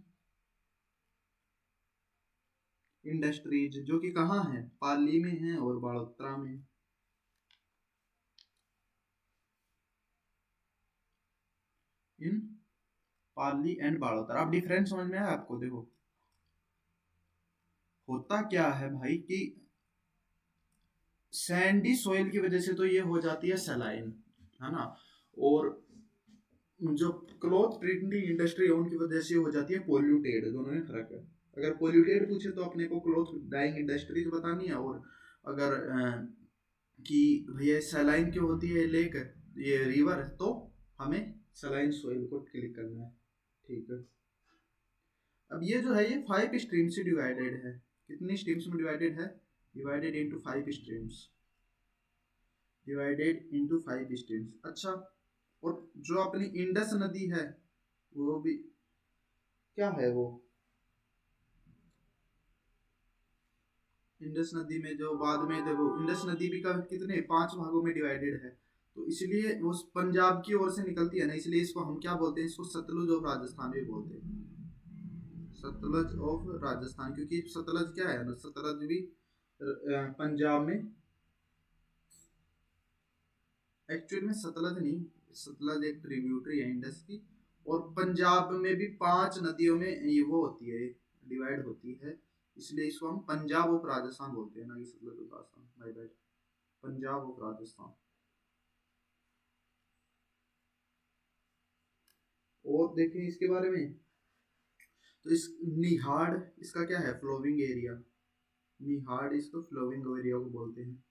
A: industries, जो कि कहाँ है, पाली में है और बालोतरा में। इन पाली एंड बालोतरा, अब डिफरेंस समझ में आया आपको। देखो होता क्या है भाई कि सैंडी सॉइल की वजह से तो ये हो जाती है सलाइन, है ना। और जो क्लॉथ प्रिंटिंग इंडस्ट्री है उनकी वजह से हो जाती है पोल्यूटेड, दोनों में फर्क है। अगर पोल्यूटेड पूछे तो अपने को क्लॉथ डाइंग इंडस्ट्रीज बतानी है, और अगर कि भैया सलाइन क्यों होती है लेक, ये रिवर, तो हमें सलाइन सॉइल को क्लिक करना है, ठीक है। अब ये जो है ये 5 स्ट्रीम से डिवाइडेड है। कितनी स्ट्रीम्स में डिवाइडेड है, divided into 5 streams, divided into 5 streams. अच्छा, और जो अपनी इंडस नदी है वो भी क्या है, वो इंडस नदी में जो बाद में देखो, इंडस नदी भी का कितने 5 भागों में डिवाइडेड है, तो इसलिए वो पंजाब की ओर से निकलती है ना, इसलिए इसको हम क्या बोलते हैं, इसको सतलुज ऑफ राजस्थान भी बोलते हैं, सतलज ऑफ राजस्थान, क्योंकि सतलज क्या है ना, सतलज भी पंजाब में, एक्चुअल में सतलज नहीं, सतलज एक ट्रिब्यूटरी है इंडस की। और पंजाब में भी 5 नदियों में ये वो होती है, डिवाइड होती है, इसलिए इसको हम पंजाब ऑफ राजस्थान बोलते हैं ना, कि Sutlej of Rajasthan, my bad, Punjab of Rajasthan. और देखें इसके बारे में, तो इस निहाड़, इसका क्या है, फ्लोविंग एरिया, निहाड़ इसको फ्लोविंग एरिया को बोलते हैं।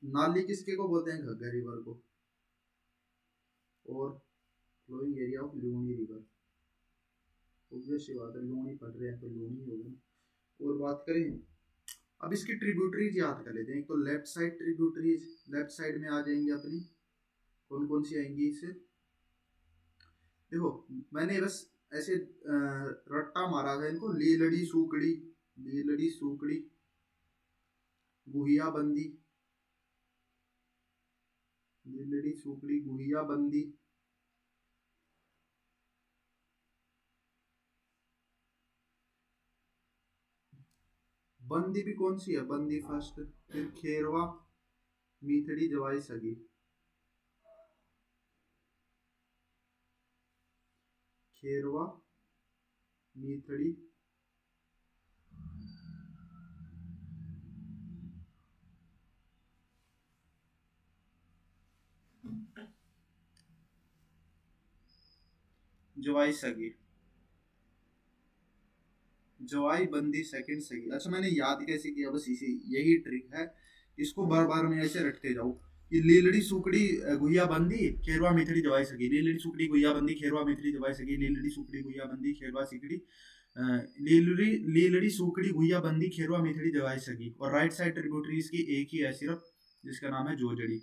A: नाली किसके को बोलते हैं, घग्गर रिवर को। और flowing area of Luni river, obvious सी बात है, लूनी पढ़ रहे हैं तो लूनी होगा। और बात करें, अब इसकी ट्रिब्यूटरीज याद कर लेते हैं। एक तो left side tributaries, left side में आ जाएंगे अपनी, कौन कौन सी आएंगी इससे, देखो मैंने बस ऐसे रट्टा मारा था इनको, लीलड़ी सूकड़ी, लीलड़ी सूकड़ी, गुहिया बंदी, लीलड़ी सूकड़ी गुहिया बंदी, बंदी भी कौन सी है, बंदी फर्स्ट, फिर खेरवा, मीथड़ी, जवाई सगी, खेरवा मीथड़ी जवाई सगी जवाई बंदी सेकंड सगी। अच्छा मैंने याद कैसे किया, बस इसी यही ट्रिक है, इसको बार बार में ऐसे रटते जाओ। ये लीलड़ी सुकड़ी गुहिया बंदी खेरवा मिथड़ी जवाई सगी, लीलड़ी सुकड़ी गुहिया बंदी खेरवा मिथड़ी जवाई सगी, लीलड़ी सुकड़ी गुहिया बंदी खेरवा सिकड़ी लीलड़ी लीलड़ी सुकड़ी गुहिया बंदी खेरवा मिथड़ी जवाई सगी। और राइट साइड ट्रिब्यूटरी इसकी एक ही है सिर्फ, जिसका नाम है जोजड़ी।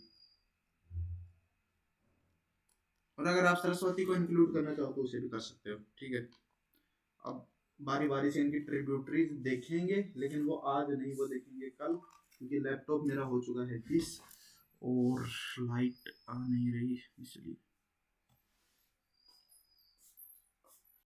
A: और अगर आप सरस्वती को इंक्लूड करना चाहो तो उसे भी कर सकते हो, ठीक है। अब बारी बारी से इनकी ट्रिब्यूटरीज देखेंगे, लेकिन वो आज नहीं, वो देखेंगे कल, क्योंकि लैपटॉप मेरा हो चुका है 20 और लाइट आ नहीं रही इसलिए।